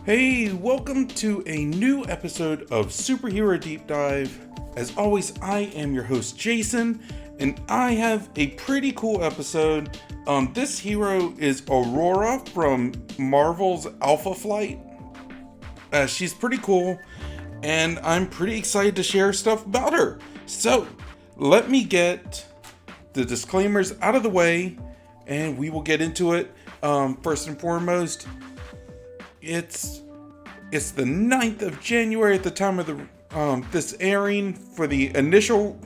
Hey, welcome to a new episode of Superhero Deep Dive. As always, I am your host, Jason, and I have a pretty cool episode. This hero is Aurora from Marvel's Alpha Flight. She's pretty cool, and I'm pretty excited to share stuff about her. So, let me get the disclaimers out of the way, and we will get into it. First and foremost, it's the 9th of January at the time of the this airing, for the initial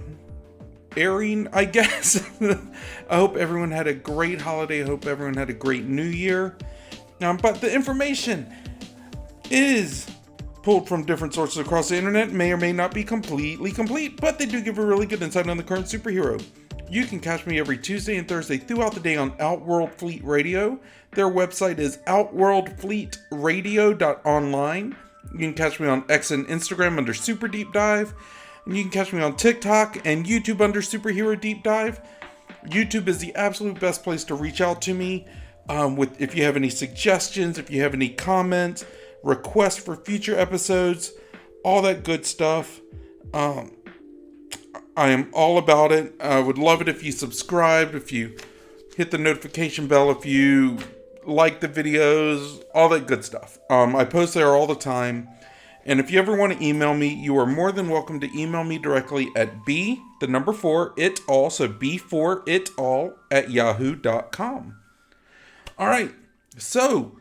airing, I guess. I hope everyone had a great holiday. I hope everyone had a great new year. But the information is pulled from different sources across the internet, may or may not be completely complete, but they do give a really good insight on the current superhero. You can catch me every Tuesday and Thursday throughout the day on Outworld Fleet Radio. Their website is outworldfleetradio.online. You can catch me on X and Instagram under Super Deep Dive. And you can catch me on TikTok and YouTube under Superhero Deep Dive. YouTube is the absolute best place to reach out to me if you have any suggestions, if you have any comments, requests for future episodes, all that good stuff. I am all about it. I would love it if you subscribed, if you hit the notification bell, if you like the videos, all that good stuff. I post there all the time. And if you ever want to email me, you are more than welcome to email me directly at b4itall, so b4itall at yahoo.com. All right, so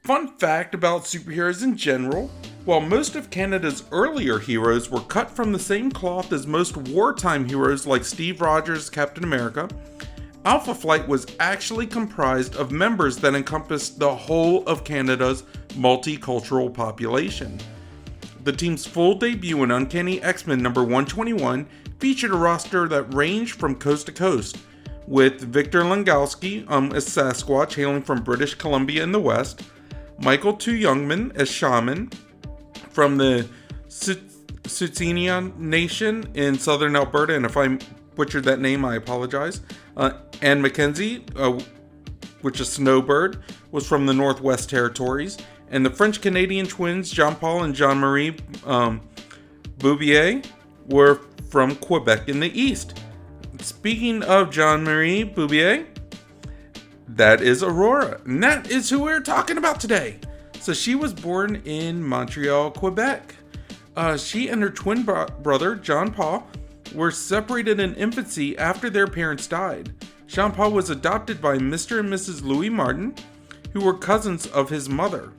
fun fact about superheroes in general. While most of Canada's earlier heroes were cut from the same cloth as most wartime heroes like Steve Rogers, Captain America, Alpha Flight was actually comprised of members that encompassed the whole of Canada's multicultural population. The team's full debut in Uncanny X-Men number 121 featured a roster that ranged from coast to coast, with Victor Langowski as Sasquatch, hailing from British Columbia in the West, Michael Tu Youngman as Shaman from the Tsuut'ina Nation in southern Alberta, and if I butchered that name, I apologize. Anne Mackenzie, which is Snowbird, was from the Northwest Territories, and the French-Canadian twins Jean-Paul and Jean-Marie Bouvier were from Quebec in the East. Speaking of Jean-Marie Bouvier, that is Aurora, and that is who we're talking about today. So she was born in Montreal, Quebec. She and her twin brother, Jean-Paul, were separated in infancy after their parents died. Jean-Paul was adopted by Mr. and Mrs. Louis Martin, who were cousins of his mother.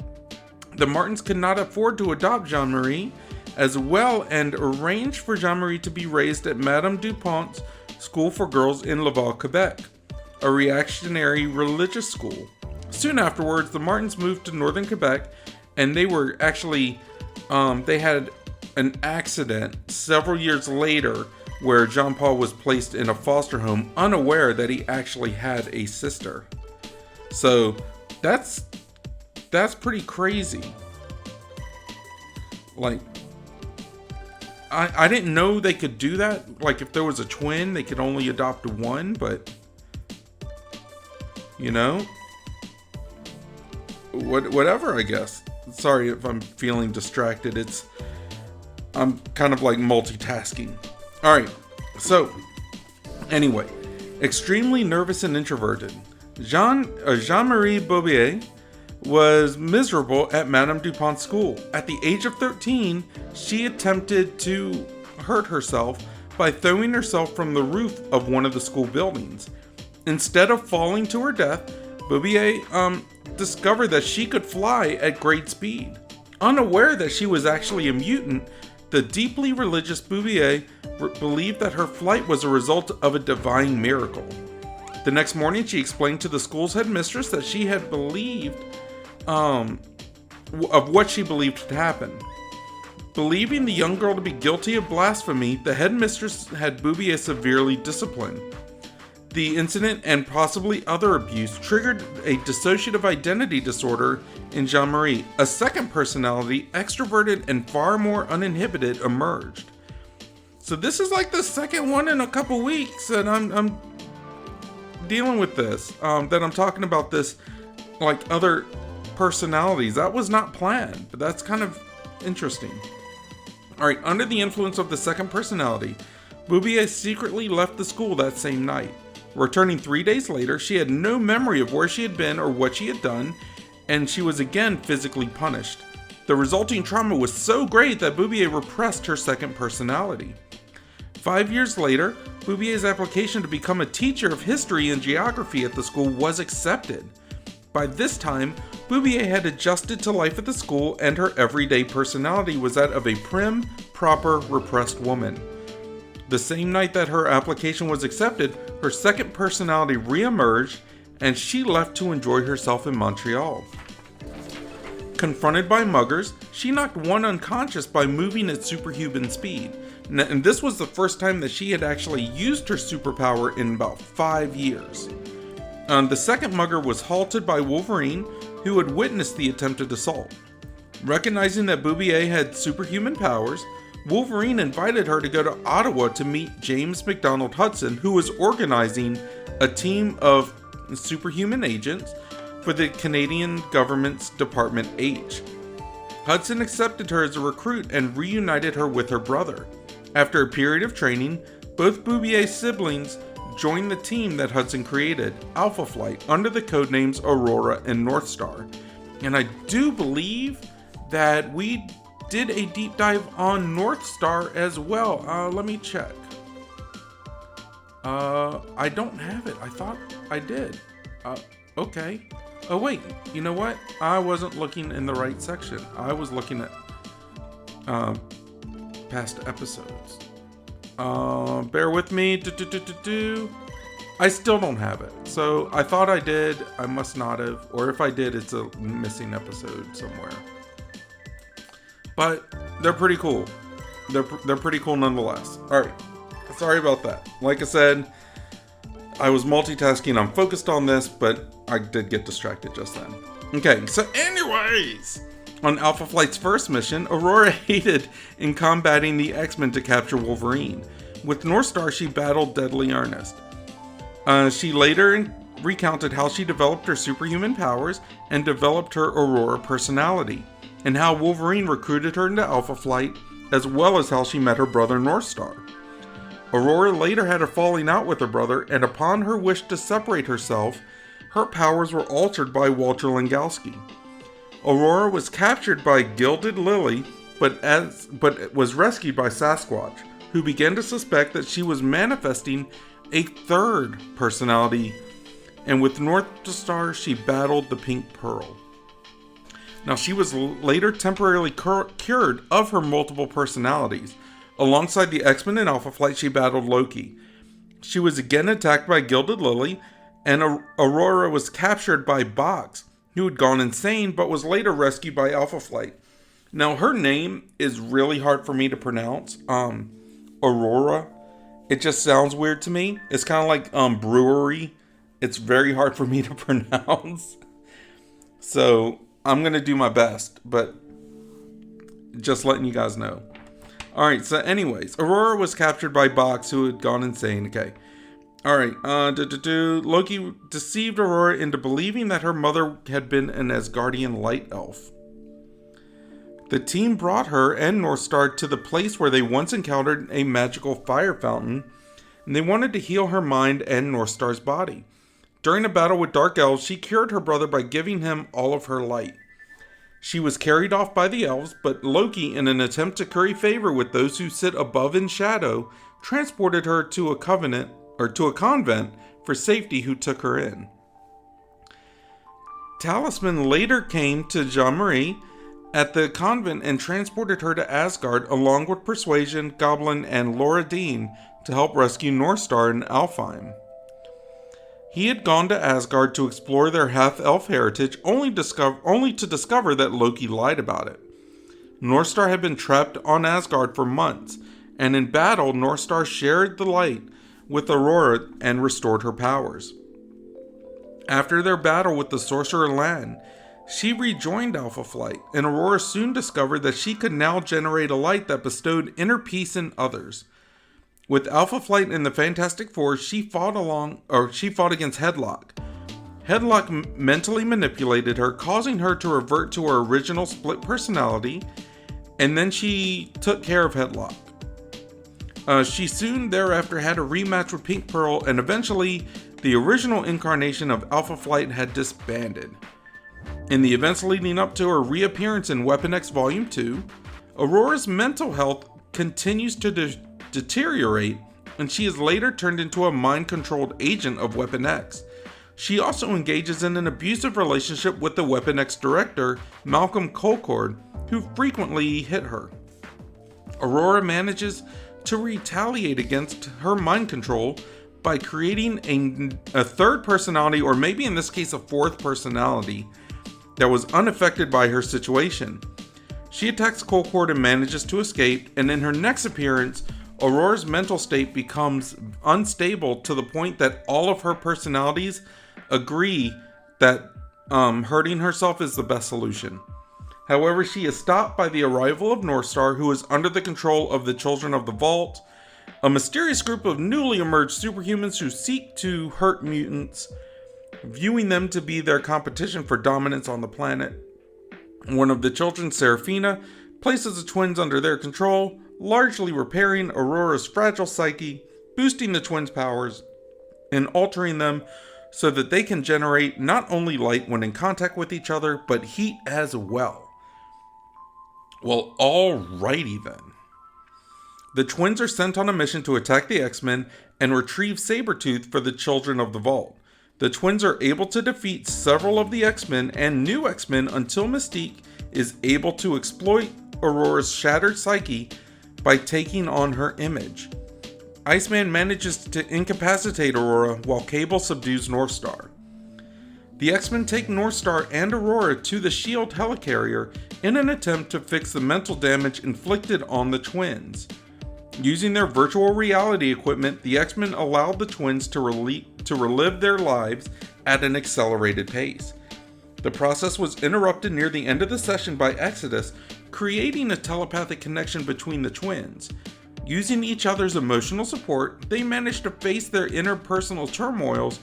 The Martins could not afford to adopt Jean-Marie as well and arranged for Jean-Marie to be raised at Madame Dupont's School for Girls in Laval, Quebec, a reactionary religious school. Soon afterwards, the Martins moved to northern Quebec, and they were actually, they had an accident several years later where Jean-Paul was placed in a foster home, unaware that he actually had a sister. So that's pretty crazy. Like, I didn't know they could do that. Like, if there was a twin, they could only adopt one, but you know, whatever, I guess. Sorry if I'm feeling distracted. I'm kind of like multitasking. All right. So anyway, extremely nervous and introverted, Jean-Marie Bouvier was miserable at Madame Dupont's school. At the age of 13, she attempted to hurt herself by throwing herself from the roof of one of the school buildings. Instead of falling to her death, Bouvier discovered that she could fly at great speed. Unaware that she was actually a mutant, the deeply religious Bouvier believed that her flight was a result of a divine miracle. The next morning, she explained to the school's headmistress that she had believed of what she believed had happened. Believing the young girl to be guilty of blasphemy, the headmistress had Bouvier severely disciplined. The incident and possibly other abuse triggered a dissociative identity disorder in Jean-Marie. A second personality, extroverted and far more uninhibited, emerged. So this is like the second one in a couple weeks that I'm dealing with this. That I'm talking about this, like, other personalities. That was not planned, but that's kind of interesting. Alright, under the influence of the second personality, Boubier secretly left the school that same night. Returning 3 days later, she had no memory of where she had been or what she had done, and she was again physically punished. The resulting trauma was so great that Boubier repressed her second personality. 5 years later, Boubier's application to become a teacher of history and geography at the school was accepted. By this time, Boubier had adjusted to life at the school, and her everyday personality was that of a prim, proper, repressed woman. The same night that her application was accepted, her second personality re-emerged, and she left to enjoy herself in Montreal. Confronted by muggers, she knocked one unconscious by moving at superhuman speed. And this was the first time that she had actually used her superpower in about 5 years. The second mugger was halted by Wolverine, who had witnessed the attempted assault. Recognizing that Boubier had superhuman powers, Wolverine invited her to go to Ottawa to meet James MacDonald Hudson, who was organizing a team of superhuman agents for the Canadian government's Department H. Hudson accepted her as a recruit and reunited her with her brother. After a period of training, both Boubier's siblings joined the team that Hudson created, Alpha Flight, under the codenames Aurora and North Star. And I do believe that we did a deep dive on North Star as well. Let me check. I don't have it. I thought I did. Okay. Oh wait, you know what? I wasn't looking in the right section. I was looking at past episodes. Bear with me. I still don't have it. So I thought I did. I must not have. Or if I did, it's a missing episode somewhere. But they're pretty cool. They're pretty cool nonetheless. Alright. Sorry about that. Like I said, I was multitasking. I'm focused on this, but I did get distracted just then. Okay, so anyways, on Alpha Flight's first mission, Aurora aided in combating the X-Men to capture Wolverine. With North Star, she battled Deadly Ernest. She later recounted how she developed her superhuman powers and developed her Aurora personality, and how Wolverine recruited her into Alpha Flight, as well as how she met her brother North Star. Aurora later had a falling out with her brother, and upon her wish to separate herself, her powers were altered by Walter Langowski. Aurora was captured by Gilded Lily, but was rescued by Sasquatch, who began to suspect that she was manifesting a third personality, and with North Star she battled the Pink Pearl. Now, she was later temporarily cured of her multiple personalities. Alongside the X-Men and Alpha Flight, she battled Loki. She was again attacked by Gilded Lily, and Aurora was captured by Box, who had gone insane but was later rescued by Alpha Flight. Now, her name is really hard for me to pronounce. Aurora. It just sounds weird to me. It's kind of like brewery. It's very hard for me to pronounce. So I'm going to do my best, but just letting you guys know. Alright, so anyways, Aurora was captured by Box, who had gone insane. Okay. Alright, Loki deceived Aurora into believing that her mother had been an Asgardian light elf. The team brought her and North Star to the place where they once encountered a magical fire fountain, and they wanted to heal her mind and North Star's body. During a battle with Dark Elves, she cured her brother by giving him all of her light. She was carried off by the elves, but Loki, in an attempt to curry favor with those who sit above in shadow, transported her to a convent for safety, who took her in. Talisman later came to Jean-Marie at the convent and transported her to Asgard along with Persuasion, Goblin, and Laura Dean to help rescue North Star and Alfheim. He had gone to Asgard to explore their half-elf heritage, only to discover that Loki lied about it. North Star had been trapped on Asgard for months, and in battle, North Star shared the light with Aurora and restored her powers. After their battle with the sorcerer Lan, she rejoined Alpha Flight, and Aurora soon discovered that she could now generate a light that bestowed inner peace in others. With Alpha Flight and the Fantastic Four, she fought against Headlock. Headlock mentally manipulated her, causing her to revert to her original split personality, and then she took care of Headlock. She soon thereafter had a rematch with Pink Pearl, and eventually the original incarnation of Alpha Flight had disbanded. In the events leading up to her reappearance in Weapon X Volume 2, Aurora's mental health continues to deteriorate, and she is later turned into a mind-controlled agent of Weapon X. She also engages in an abusive relationship with the Weapon X director, Malcolm Colcord, who frequently hit her. Aurora manages to retaliate against her mind control by creating a third personality, or maybe in this case a fourth personality, that was unaffected by her situation. She attacks Colcord and manages to escape, and in her next appearance, Aurora's mental state becomes unstable to the point that all of her personalities agree that hurting herself is the best solution. However, she is stopped by the arrival of Northstar, who is under the control of the Children of the Vault, a mysterious group of newly emerged superhumans who seek to hurt mutants, viewing them to be their competition for dominance on the planet. One of the children, Seraphina, places the twins under their control, largely repairing Aurora's fragile psyche, boosting the twins' powers, and altering them so that they can generate not only light when in contact with each other, but heat as well. Well, alrighty then. The twins are sent on a mission to attack the X-Men and retrieve Sabretooth for the Children of the Vault. The twins are able to defeat several of the X-Men and new X-Men until Mystique is able to exploit Aurora's shattered psyche by taking on her image. Iceman manages to incapacitate Aurora while Cable subdues Northstar. The X-Men take Northstar and Aurora to the S.H.I.E.L.D. helicarrier in an attempt to fix the mental damage inflicted on the twins. Using their virtual reality equipment, the X-Men allowed the twins to relive their lives at an accelerated pace. The process was interrupted near the end of the session by Exodus, creating a telepathic connection between the twins. Using each other's emotional support, they managed to face their interpersonal turmoils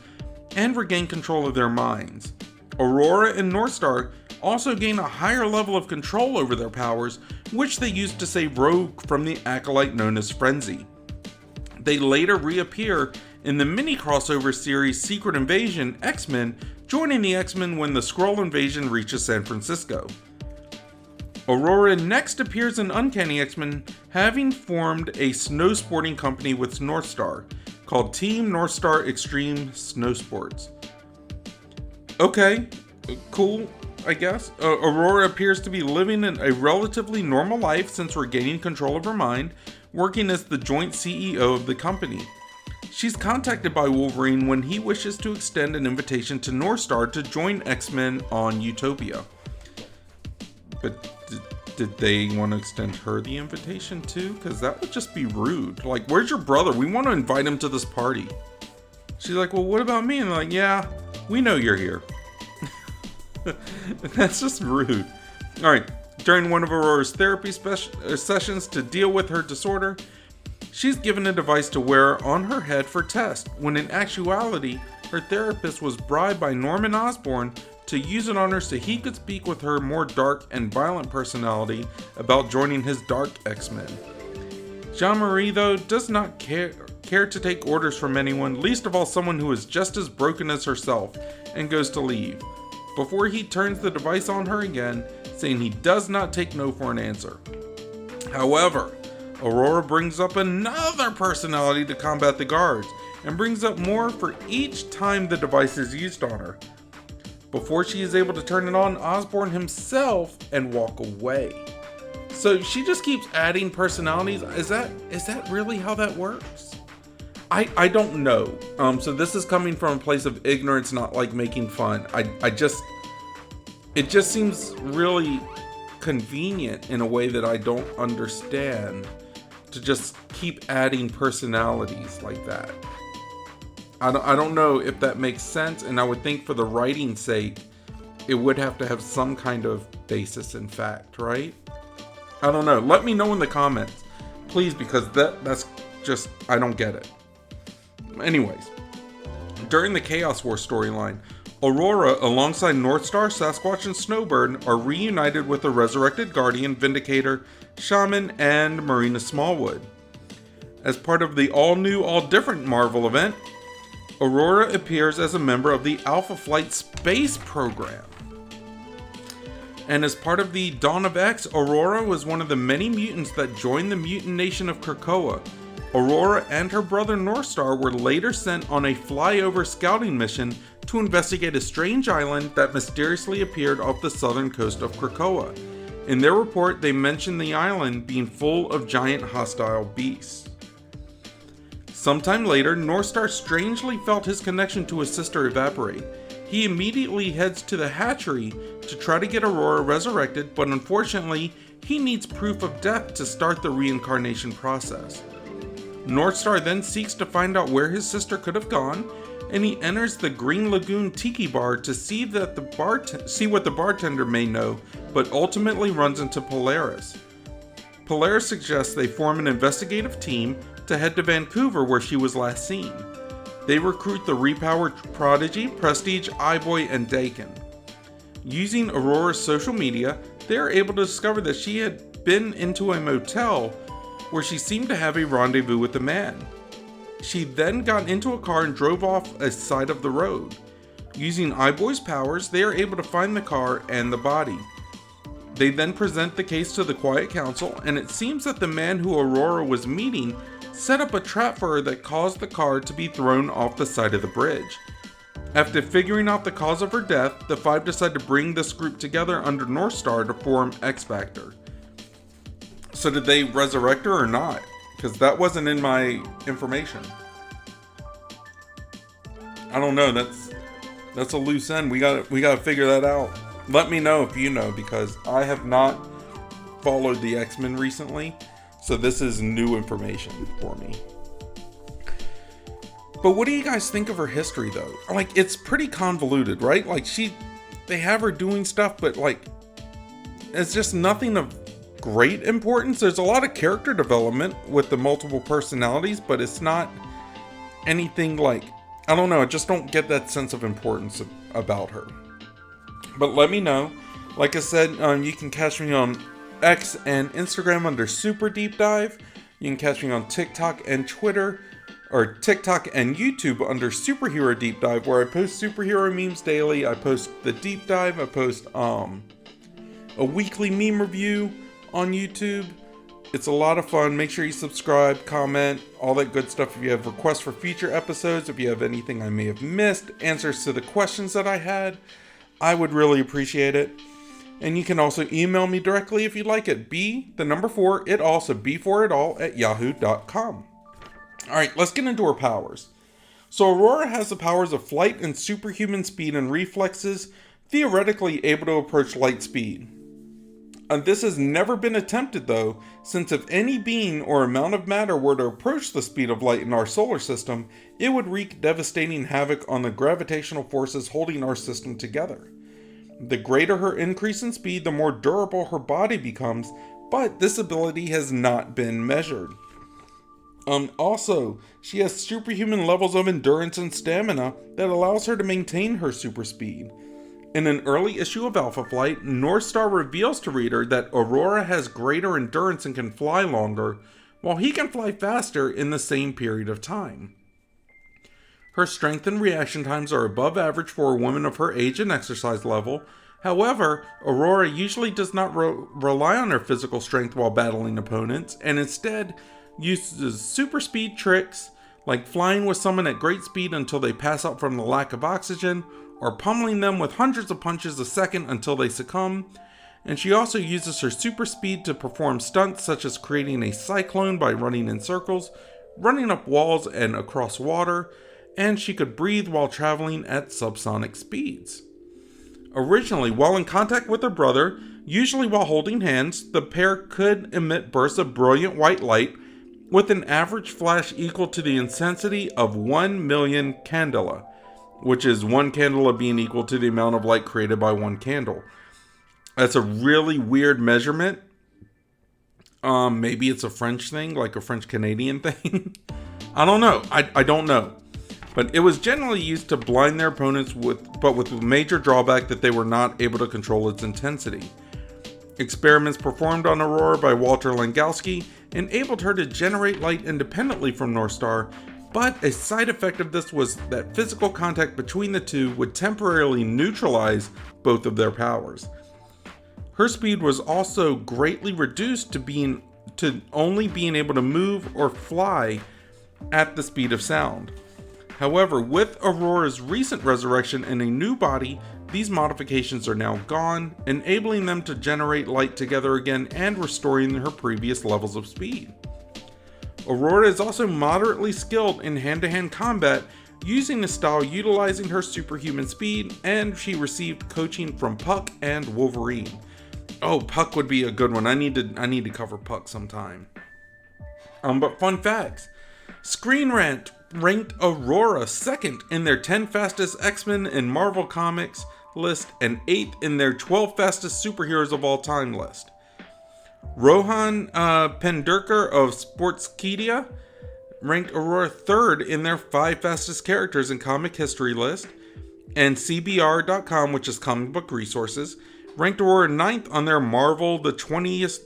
and regain control of their minds. Aurora and Northstar also gain a higher level of control over their powers, which they used to save Rogue from the acolyte known as Frenzy. They later reappear in the mini-crossover series Secret Invasion X-Men, joining the X-Men when the Skrull invasion reaches San Francisco. Aurora next appears in Uncanny X-Men, having formed a snowsporting company with Northstar, called Team Northstar Extreme Snowsports. Okay, cool, I guess. Aurora appears to be living a relatively normal life since regaining control of her mind, working as the joint CEO of the company. She's contacted by Wolverine when he wishes to extend an invitation to Northstar to join X-Men on Utopia. But did they want to extend her the invitation too? Because that would just be rude. Like, where's your brother? We want to invite him to this party. She's like, well, what about me? And they're like, yeah, we know you're here. That's just rude. Alright, during one of Aurora's therapy sessions to deal with her disorder, she's given a device to wear on her head for test, when in actuality, her therapist was bribed by Norman Osborn to use it on her so he could speak with her more dark and violent personality about joining his dark X-Men. Jean-Marie, though, does not care to take orders from anyone, least of all someone who is just as broken as herself, and goes to leave, before he turns the device on her again, saying he does not take no for an answer. However, Aurora brings up another personality to combat the guards, and brings up more for each time the device is used on her. Before she is able to turn it on, Osborn himself and walk away. So she just keeps adding personalities. Is that really how that works? I don't know. So this is coming from a place of ignorance, not like making fun. It just seems really convenient in a way that I don't understand, to just keep adding personalities like that. I don't know if that makes sense, and I would think for the writing's sake, it would have to have some kind of basis in fact, right? I don't know. Let me know in the comments, please, because that's just, I don't get it. Anyways, during the Chaos War storyline, Aurora, alongside Northstar, Sasquatch, and Snowbird, are reunited with the resurrected Guardian, Vindicator, Shaman, and Marina Smallwood. As part of the all-new, all-different Marvel event, Aurora appears as a member of the Alpha Flight space program. And as part of the Dawn of X, Aurora was one of the many mutants that joined the mutant nation of Krakoa. Aurora and her brother Northstar were later sent on a flyover scouting mission to investigate a strange island that mysteriously appeared off the southern coast of Krakoa. In their report, they mentioned the island being full of giant hostile beasts. Sometime later, Northstar strangely felt his connection to his sister evaporate. He immediately heads to the hatchery to try to get Aurora resurrected, but unfortunately, he needs proof of death to start the reincarnation process. Northstar then seeks to find out where his sister could have gone, and he enters the Green Lagoon Tiki Bar to see what the bartender may know, but ultimately runs into Polaris. Polaris suggests they form an investigative team to head to Vancouver where she was last seen. They recruit the repowered Prodigy, Prestige, Eyeboy, and Dakin. Using Aurora's social media, they are able to discover that she had been into a motel where she seemed to have a rendezvous with a man. She then got into a car and drove off a side of the road. Using Eyeboy's powers, they are able to find the car and the body. They then present the case to the Quiet Council, and it seems that the man who Aurora was meeting set up a trap for her that caused the car to be thrown off the side of the bridge. After figuring out the cause of her death, the five decide to bring this group together under Northstar to form X-Factor. So did they resurrect her or not? Because that wasn't in my information. I don't know, that's a loose end. We gotta figure that out. Let me know if you know, because I have not followed the X-Men recently. So this is new information for me. But what do you guys think of her history though? Like, it's pretty convoluted, right? Like they have her doing stuff, but like, it's just nothing of great importance. There's a lot of character development with the multiple personalities, but it's not anything like, I don't know, I just don't get that sense of importance about her. But let me know. Like I said, you can catch me on X and Instagram under Super Deep Dive. You can catch me on TikTok and Twitter, or TikTok and YouTube under Superhero Deep Dive, where I post superhero memes daily. I post the deep dive. I post a weekly meme review on YouTube. It's a lot of fun. Make sure you subscribe, comment, all that good stuff. If you have requests for future episodes, if you have anything I may have missed, answers to the questions that I had, I would really appreciate it. And you can also email me directly if you'd like it. B4 it all, so B4itall at yahoo.com. Alright, let's get into her powers. So Aurora has the powers of flight and superhuman speed and reflexes, theoretically able to approach light speed. And this has never been attempted though, since if any being or amount of matter were to approach the speed of light in our solar system, it would wreak devastating havoc on the gravitational forces holding our system together. The greater her increase in speed, the more durable her body becomes, but this ability has not been measured. Also, she has superhuman levels of endurance and stamina that allows her to maintain her super speed. In an early issue of Alpha Flight, Northstar reveals to reader that Aurora has greater endurance and can fly longer, while he can fly faster in the same period of time. Her strength and reaction times are above average for a woman of her age and exercise level. However, Aurora usually does not rely on her physical strength while battling opponents, and instead uses super speed tricks like flying with someone at great speed until they pass out from the lack of oxygen, or pummeling them with hundreds of punches a second until they succumb. And she also uses her super speed to perform stunts such as creating a cyclone by running in circles, running up walls and across water, and she could breathe while traveling at subsonic speeds. Originally, while in contact with her brother, usually while holding hands, the pair could emit bursts of brilliant white light with an average flash equal to the intensity of 1 million candela, which is 1 candela being equal to the amount of light created by 1 candle. That's a really weird measurement. Maybe it's a French thing, like a French-Canadian thing. I don't know. I don't know. but it was generally used to blind their opponents with the major drawback that they were not able to control its intensity. Experiments performed on Aurora by Walter Langowski enabled her to generate light independently from Northstar, but a side effect of this was that physical contact between the two would temporarily neutralize both of their powers. Her speed was also greatly reduced to only being able to move or fly at the speed of sound. However, with Aurora's recent resurrection in a new body, these modifications are now gone, enabling them to generate light together again and restoring her previous levels of speed. Aurora is also moderately skilled in hand-to-hand combat, using a style utilizing her superhuman speed, and she received coaching from Puck and Wolverine. Oh, Puck would be a good one. I need to cover Puck sometime. But fun facts. Screen Rant ranked Aurora second in their 10 fastest X-Men in Marvel Comics list and 8th in their 12 fastest superheroes of all time list. Rohan Pendurkar of Sportskeeda ranked Aurora 3rd in their 5 fastest characters in comic history list, and CBR.com, which is Comic Book Resources, ranked Aurora 9th on their Marvel the 20th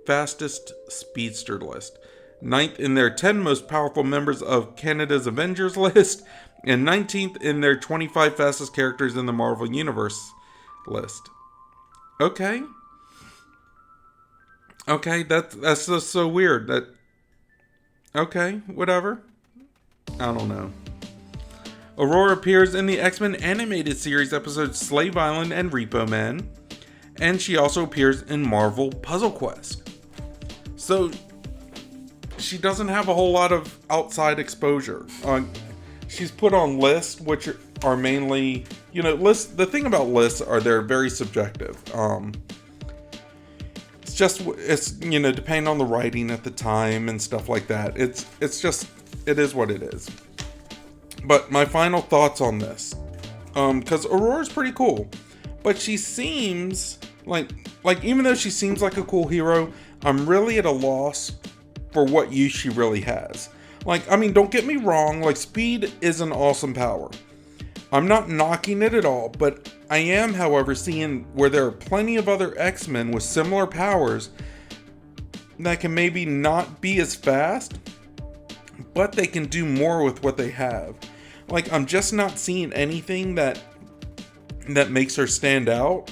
fastest speedster list, 9th in their 10 most powerful members of Canada's Avengers list, and 19th in their 25 fastest characters in the Marvel Universe list. Okay, that's just so weird. Okay, whatever. I don't know. Aurora appears in the X-Men animated series episodes Slave Island and Repo Man, and she also appears in Marvel Puzzle Quest. So she doesn't have a whole lot of outside exposure. She's put on lists, which are mainly, lists. The thing about lists are they're very subjective. It's depending on the writing at the time and stuff like that. It is what it is. But my final thoughts on this, because Aurora's pretty cool, but she seems like even though she seems like a cool hero, I'm really at a loss for what use she really has. Don't get me wrong, speed is an awesome power. I'm not knocking it at all, but I am, however, seeing where there are plenty of other X-Men with similar powers that can maybe not be as fast, but they can do more with what they have. I'm just not seeing anything that makes her stand out.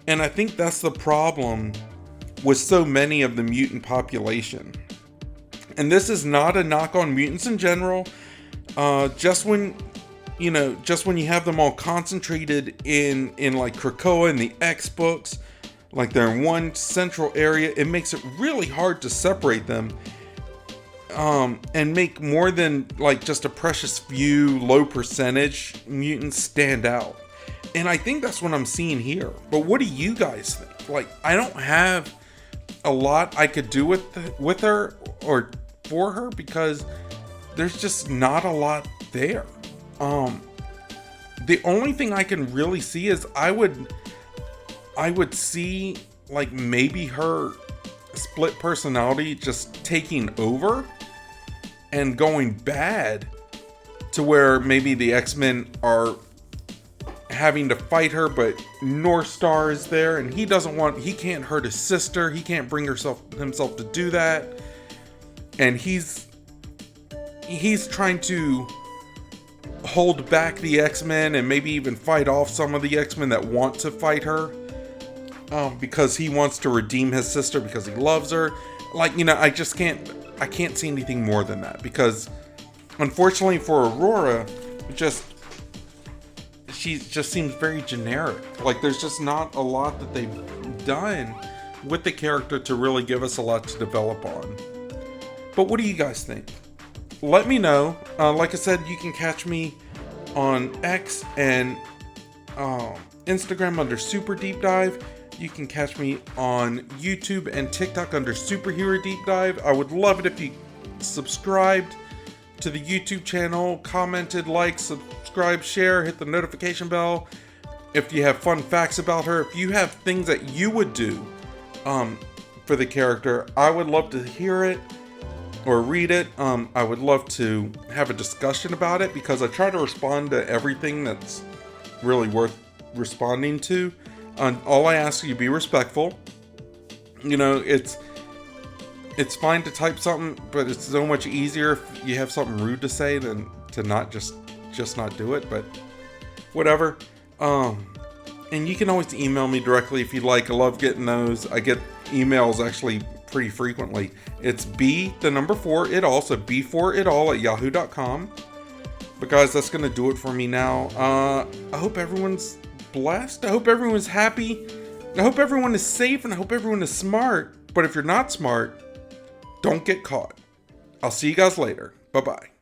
And I think that's the problem with so many of the mutant population. And this is not a knock on mutants in general. Just when you have them all concentrated in Krakoa and the X books, they're in one central area, it makes it really hard to separate them. And make more than just a precious few low percentage mutants stand out. And I think that's what I'm seeing here. But what do you guys think? I don't have a lot I could do with her or for her, because there's just not a lot there. The only thing I can really see is I would see maybe her split personality just taking over and going bad, to where maybe the X-Men are having to fight her, but Northstar is there and he can't hurt his sister, he can't bring himself to do that, and he's trying to hold back the X-Men and maybe even fight off some of the X-Men that want to fight her, because he wants to redeem his sister because he loves her. I can't see anything more than that, because unfortunately for Aurora, she just seems very generic. There's just not a lot that they've done with the character to really give us a lot to develop on. But what do you guys think? Let me know. Like I said, you can catch me on X and Instagram under Super Deep Dive. You can catch me on YouTube and TikTok under Superhero Deep Dive. I would love it if you subscribed to the YouTube channel, commented, liked, subscribe, share, hit the notification bell. If you have fun facts about her, if you have things that you would do for the character, I would love to hear it. or read it, I would love to have a discussion about it, because I try to respond to everything that's really worth responding to. All I ask you, be respectful. You know, it's fine to type something, but it's so much easier if you have something rude to say than to not just not do it. But whatever. And you can always email me directly if you'd like. I love getting those. I get emails actually pretty frequently. It's B4 so B4itall at yahoo.com. But guys, that's gonna do it for me now. I hope everyone's blessed. I hope everyone's happy. I hope everyone is safe, and I hope everyone is smart. But if you're not smart, don't get caught. I'll see you guys later. Bye-bye.